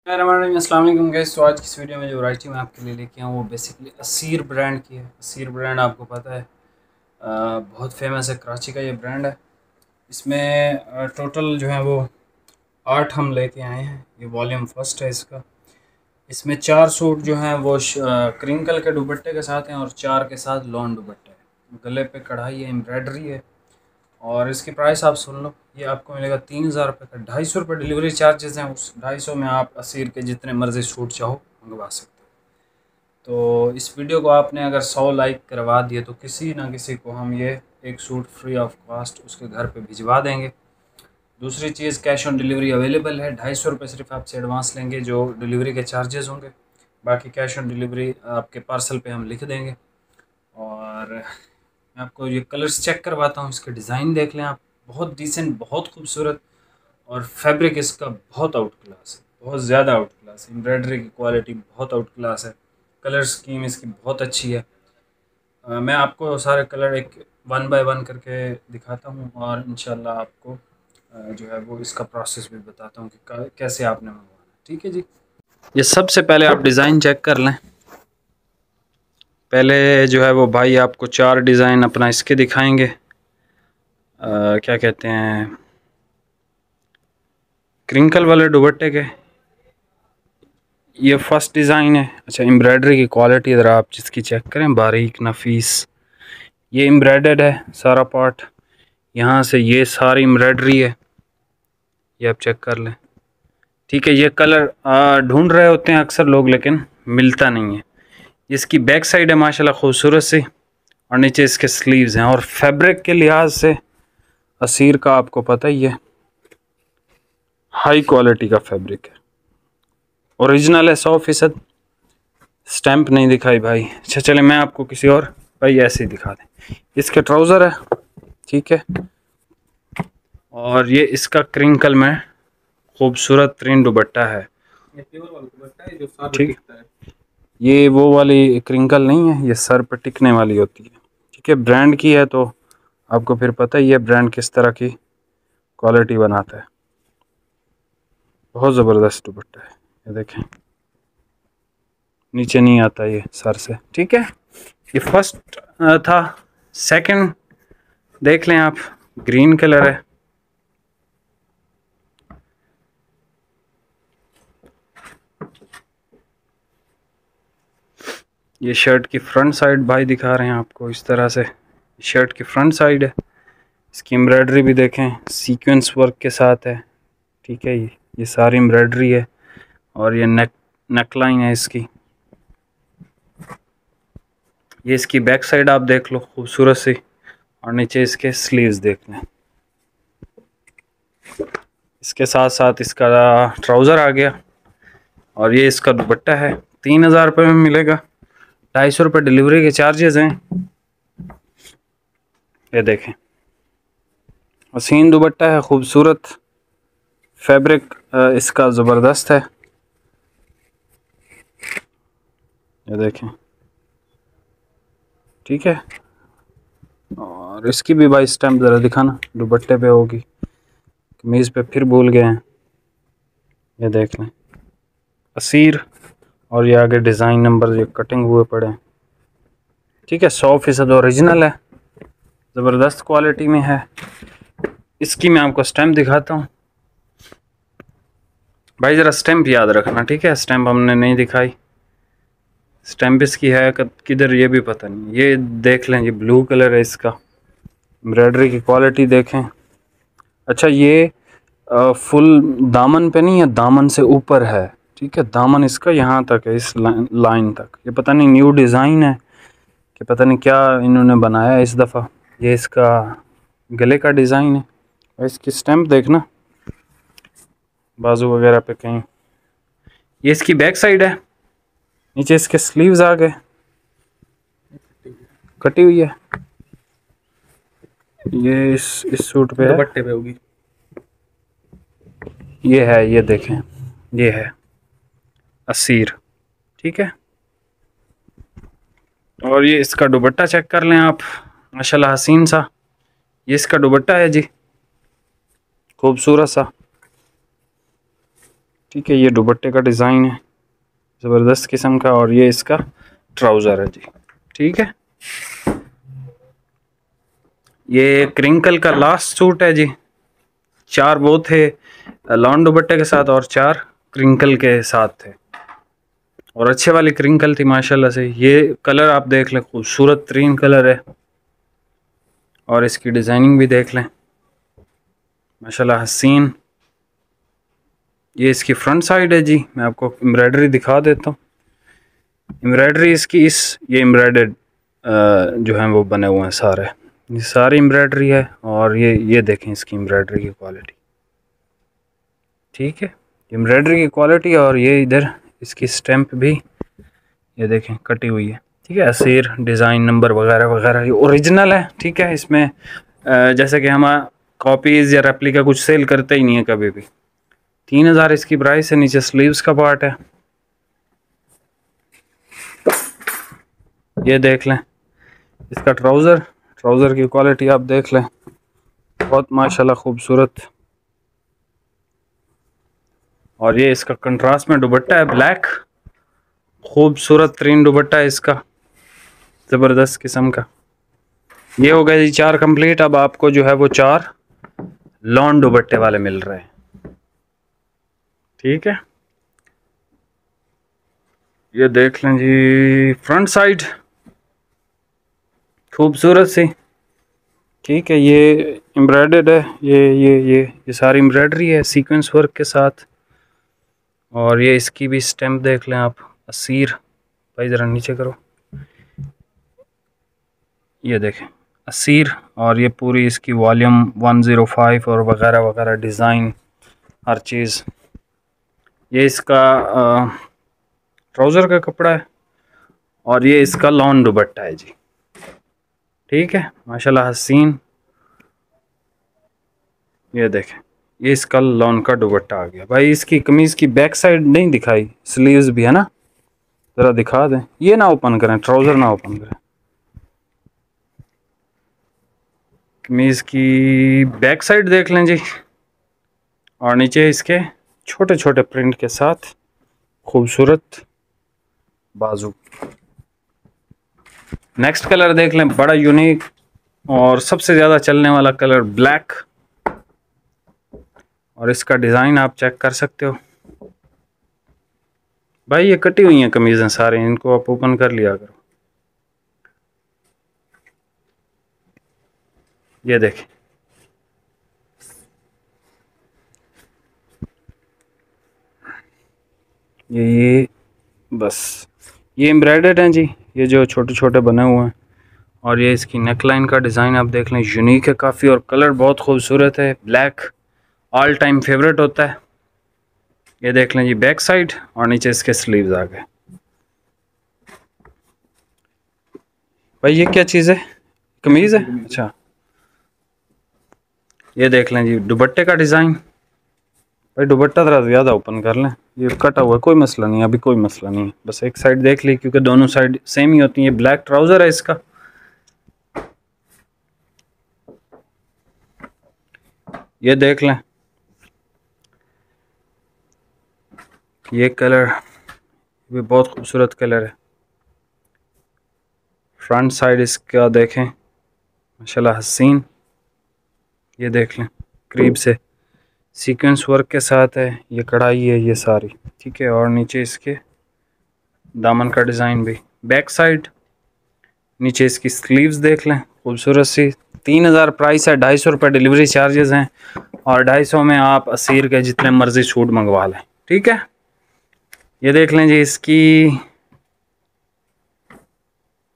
अस्सलाम वालेकुम गाइस। तो आज की इस वीडियो में जो वैरायटी मैं आपके लिए लेके आऊँ वो बेसिकली असीर ब्रांड की है। असीर ब्रांड आपको पता है बहुत फेमस है, कराची का ये ब्रांड है। इसमें टोटल जो है वो 8 हम लेके आए हैं। ये वॉल्यूम फर्स्ट है इसका। इसमें 4 सूट जो हैं वो क्रिंकल के दुपट्टे के साथ हैं और 4 के साथ लॉन दुपट्टे हैं। गले पे कढ़ाई है, एम्ब्रॉयडरी है और इसकी प्राइस आप सुन लो। ये आपको मिलेगा 3000 रुपये का। 250 रुपये डिलीवरी चार्जेस हैं। उस 250 में आप असीर के जितने मर्ज़ी सूट चाहो मंगवा सकते हो। तो इस वीडियो को आपने अगर 100 लाइक करवा दिए तो किसी ना किसी को हम ये एक सूट फ्री ऑफ कॉस्ट उसके घर पे भिजवा देंगे। दूसरी चीज़, कैश ऑन डिलीवरी अवेलेबल है। 250 रुपये सिर्फ आपसे एडवांस लेंगे जो डिलीवरी के चार्जेस होंगे। बाकी कैश ऑन डिलीवरी आपके पार्सल पे हम लिख देंगे। और मैं आपको ये कलर्स चेक करवाता हूँ, इसके डिज़ाइन देख लें आप। बहुत डिसेंट, बहुत खूबसूरत और फैब्रिक इसका बहुत आउट क्लास है, बहुत ज़्यादा आउट क्लास है। एम्ब्रॉयडरी की क्वालिटी बहुत आउट क्लास है। कलर स्कीम इसकी बहुत अच्छी है। मैं आपको सारे कलर एक 1 बाय 1 करके दिखाता हूँ और इंशाल्लाह आपको जो है वो इसका प्रोसेस भी बताता हूँ कि कैसे आपने मंगवाना है। ठीक है जी। ये सबसे पहले आप डिज़ाइन चेक कर लें। पहले जो है वो भाई आपको 4 डिज़ाइन अपना इसके दिखाएंगे। क्या कहते हैं, क्रिंकल वाले दुपट्टे के। ये फर्स्ट डिज़ाइन है। अच्छा, एम्ब्रॉयडरी की क्वालिटी ज़रा आप जिसकी चेक करें, बारीक नफीस। ये एम्ब्रॉयडर्ड है सारा पार्ट, यहाँ से ये सारी एम्ब्रॉयडरी है। ये आप चेक कर लें। ठीक है, ये कलर ढूंढ रहे होते हैं अक्सर लोग लेकिन मिलता नहीं है। इसकी बैक साइड है माशाल्लाह खूबसूरत सी और नीचे इसके स्लीव्स हैं। और फैब्रिक के लिहाज से असीर का आपको पता ही है, हाई क्वालिटी का फैब्रिक है, ओरिजिनल है 100%। स्टैंप नहीं दिखाई भाई। अच्छा चले, मैं आपको किसी और भाई ऐसे ही दिखा दें। इसके ट्राउज़र है, ठीक है। और ये इसका क्रिंकल में खूबसूरत तरीन दुपट्टा है, ठीक। ये वो वाली क्रिंकल नहीं है, ये सर पर टिकने वाली होती है, ठीक है। ब्रांड की है तो आपको फिर पता ही है ब्रांड किस तरह की क्वालिटी बनाता है। बहुत ज़बरदस्त दुपट्टा है। ये देखें, नीचे नहीं आता ये सर से, ठीक है। ये फर्स्ट था। सेकंड देख लें आप, ग्रीन कलर है। ये शर्ट की फ्रंट साइड भाई दिखा रहे हैं आपको इस तरह से। शर्ट की फ्रंट साइड है। इसकी एम्ब्रॉयडरी भी देखें, सीक्वेंस वर्क के साथ है, ठीक है। ये सारी एम्ब्रॉयडरी है और ये नेक लाइन है इसकी। ये इसकी बैक साइड आप देख लो, खूबसूरत सी। और नीचे इसके स्लीव्स देख लें। इसके साथ साथ इसका ट्राउज़र आ गया और ये इसका दुपट्टा है। 3000 रुपये में मिलेगा। 250 रुपये डिलीवरी के चार्जेस हैं। ये देखें, हसीन दुपट्टा है, खूबसूरत फैब्रिक इसका ज़बरदस्त है। ये देखें, ठीक है। और इसकी भी भाई स्टैम्प ज़रा दिखाना, दुपट्टे पे होगी, कमीज़ पे फिर भूल गए हैं। ये देख लें, असीर। और ये आगे डिज़ाइन नंबर ये कटिंग हुए पड़े हैं, ठीक है। 100% ओरिजिनल है, ज़बरदस्त क्वालिटी में है। इसकी मैं आपको स्टैम्प दिखाता हूँ भाई, ज़रा स्टैम्प याद रखना, ठीक है। स्टैम्प हमने नहीं दिखाई। स्टैम्प इसकी है किधर ये भी पता नहीं। ये देख लें, ये ब्लू कलर है इसका। एम्ब्रॉयडरी की क्वालिटी देखें। अच्छा, ये फुल दामन पे नहीं है, दामन से ऊपर है, ठीक है। दामन इसका यहाँ तक है, इस लाइन तक। ये पता नहीं न्यू डिज़ाइन है कि पता नहीं क्या इन्होंने बनाया इस दफ़ा। ये इसका गले का डिज़ाइन है। और इसकी स्टैम्प देखना बाजू वगैरह पे कहीं। ये इसकी बैक साइड है। नीचे इसके स्लीव्स आ गए, कटी हुई है। ये इस सूट पे दुपट्टे पे होगी। ये है, ये देखें, ये है असीर, ठीक है। और ये इसका दुपट्टा चेक कर लें आप, माशाल्लाह हसीन सा। ये इसका दुपट्टा है जी, खूबसूरत सा। ठीक है, ये दुपट्टे का डिज़ाइन है ज़बरदस्त किस्म का, और ये इसका ट्राउज़र है जी। ठीक है, ये क्रिंकल का लास्ट सूट है जी। 4 वो थे लॉन दुपट्टे के साथ और 4 क्रिंकल के साथ थे, और अच्छे वाली क्रिंकल थी माशाल्लाह से। ये कलर आप देख लें, खूबसूरत तरीन कलर है, और इसकी डिज़ाइनिंग भी देख लें माशाल्लाह हसीन। ये इसकी फ्रंट साइड है जी, मैं आपको एम्ब्रॉयडरी दिखा देता हूँ। एम्ब्रॉयडरी इसकी ये एम्ब्रॉयडर्ड जो है वो बने हुए हैं सारे, ये सारी एम्ब्रॉयडरी है, और ये देखें इसकी एम्ब्रॉयडरी की क्वालिटी। ठीक है, एम्ब्रॉयडरी की क्वालिटी, और ये इधर इसकी स्टैम्प भी ये देखें कटी हुई है। ठीक है, असीर डिज़ाइन नंबर वगैरह वगैरह ये ओरिजिनल है। ठीक है, इसमें जैसे कि हम कॉपीज़ या रेप्लिका कुछ सेल करते ही नहीं है कभी भी। 3000 इसकी प्राइस है। नीचे स्लीव्स का पार्ट है, ये देख लें। इसका ट्राउज़र की क्वालिटी आप देख लें, बहुत माशाल्लाह खूबसूरत। और ये इसका कंट्रास्ट में दुपट्टा है ब्लैक, खूबसूरत तरीन दुपट्टा है इसका, ज़बरदस्त किस्म का। ये हो गए जी 4 कंप्लीट। अब आपको जो है वो 4 लॉन दुपट्टे वाले मिल रहे हैं। ठीक है, ये देख लें जी फ्रंट साइड खूबसूरत सी। ठीक है, ये एम्ब्रॉयडर्ड है, ये सारी एम्ब्रॉयडरी है सीक्वेंस वर्क के साथ। और ये इसकी भी स्टैम्प देख लें आप, असीर। भाई ज़रा नीचे करो, ये देखें असीर। और ये पूरी इसकी वॉल्यूम 105 और वगैरह वगैरह डिज़ाइन हर चीज़। ये इसका ट्राउज़र का कपड़ा है, और ये इसका लॉन दुपट्टा है जी। ठीक है, माशाल्लाह हसीन। ये देखें, ये इसका लॉन का दुपट्टा आ गया। भाई इसकी कमीज़ की बैक साइड नहीं दिखाई, स्लीव्स भी है ना, ज़रा दिखा दें। ये ना ओपन करें, ट्राउज़र ना ओपन करें। कमीज़ की बैक साइड देख लें जी, और नीचे इसके छोटे छोटे प्रिंट के साथ खूबसूरत बाजू। नेक्स्ट कलर देख लें, बड़ा यूनिक और सबसे ज़्यादा चलने वाला कलर ब्लैक, और इसका डिज़ाइन आप चेक कर सकते हो। भाई ये कटी हुई हैं कमीज़ें सारी, इनको आप ओपन कर लिया करो। ये देखें, ये बस ये एम्ब्रॉयडर्ड हैं जी, ये जो छोटे छोटे बने हुए हैं। और ये इसकी नेक लाइन का डिज़ाइन आप देख लें, यूनिक है काफ़ी, और कलर बहुत खूबसूरत है। ब्लैक ऑल टाइम फेवरेट होता है। ये देख लें जी बैक साइड, और नीचे इसके स्लीव्स आ गए। भाई ये क्या चीज़ है, कमीज़ है? अच्छा, ये देख लें जी दुपट्टे का डिज़ाइन। भाई दुपट्टा ज़रा ज़्यादा ओपन कर लें, ये कटा हुआ है, कोई मसला नहीं, अभी कोई मसला नहीं है, बस एक साइड देख ली, क्योंकि दोनों साइड सेम ही होती है। ब्लैक ट्राउज़र है इसका। ये देख लें, ये कलर भी बहुत खूबसूरत कलर है। फ्रंट साइड इसका देखें, माशाल्लाह हसीन। ये देख लें करीब से, सीक्वेंस वर्क के साथ है, ये कढ़ाई है ये सारी। ठीक है, और नीचे इसके दामन का डिज़ाइन भी। बैक साइड, नीचे इसकी स्लीव्स देख लें खूबसूरत सी। 3000 प्राइस है, 250 रुपये डिलीवरी चार्जेस हैं, और 250 में आप असीर के जितने मर्जी सूट मंगवा लें। ठीक है, ये देख लें जी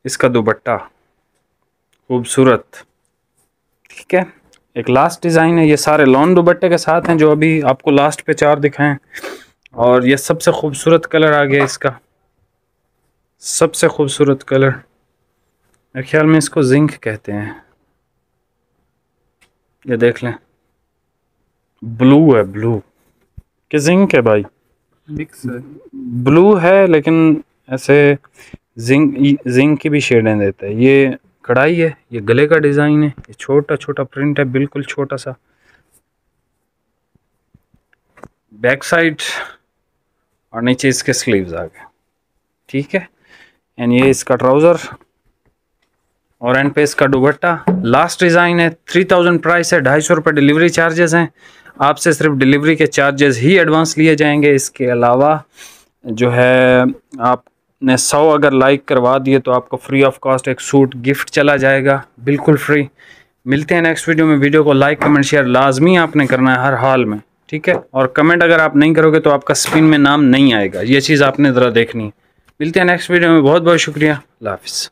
इसका दुपट्टा खूबसूरत। ठीक है, एक लास्ट डिज़ाइन है, ये सारे लॉन दुपट्टे के साथ हैं जो अभी आपको लास्ट पे 4 दिखाएं। और ये सबसे खूबसूरत कलर आ गया इसका, सबसे खूबसूरत कलर। मेरे ख्याल में इसको जिंक कहते हैं। ये देख लें, ब्लू है, ब्लू कि जिंक है भाई, मिक्स है, ब्लू है, लेकिन ऐसे जिंक की भी शेडें देता है। ये कढ़ाई है, ये गले का डिज़ाइन है, ये छोटा छोटा प्रिंट है, बिल्कुल छोटा सा। बैक साइड और नीचे इसके स्लीव्स आ गए, ठीक है। एंड ये इसका ट्राउज़र और एंड पे इसका दुपट्टा। लास्ट डिज़ाइन है, 3000 प्राइस है, 250 रुपये डिलीवरी चार्जेस हैं। आपसे सिर्फ डिलीवरी के चार्जेस ही एडवांस लिए जाएंगे। इसके अलावा जो है आपने 100 अगर लाइक करवा दिए तो आपको फ्री ऑफ कॉस्ट एक सूट गिफ्ट चला जाएगा, बिल्कुल फ्री। मिलते हैं नेक्स्ट वीडियो में। वीडियो को लाइक कमेंट शेयर लाजमी आपने करना है हर हाल में, ठीक है। और कमेंट अगर आप नहीं करोगे तो आपका स्क्रीन में नाम नहीं आएगा, ये चीज़ आपने ज़रा देखनी है। मिलते हैं नेक्स्ट वीडियो में, बहुत बहुत शुक्रिया, अल्लाह हाफ़िज़।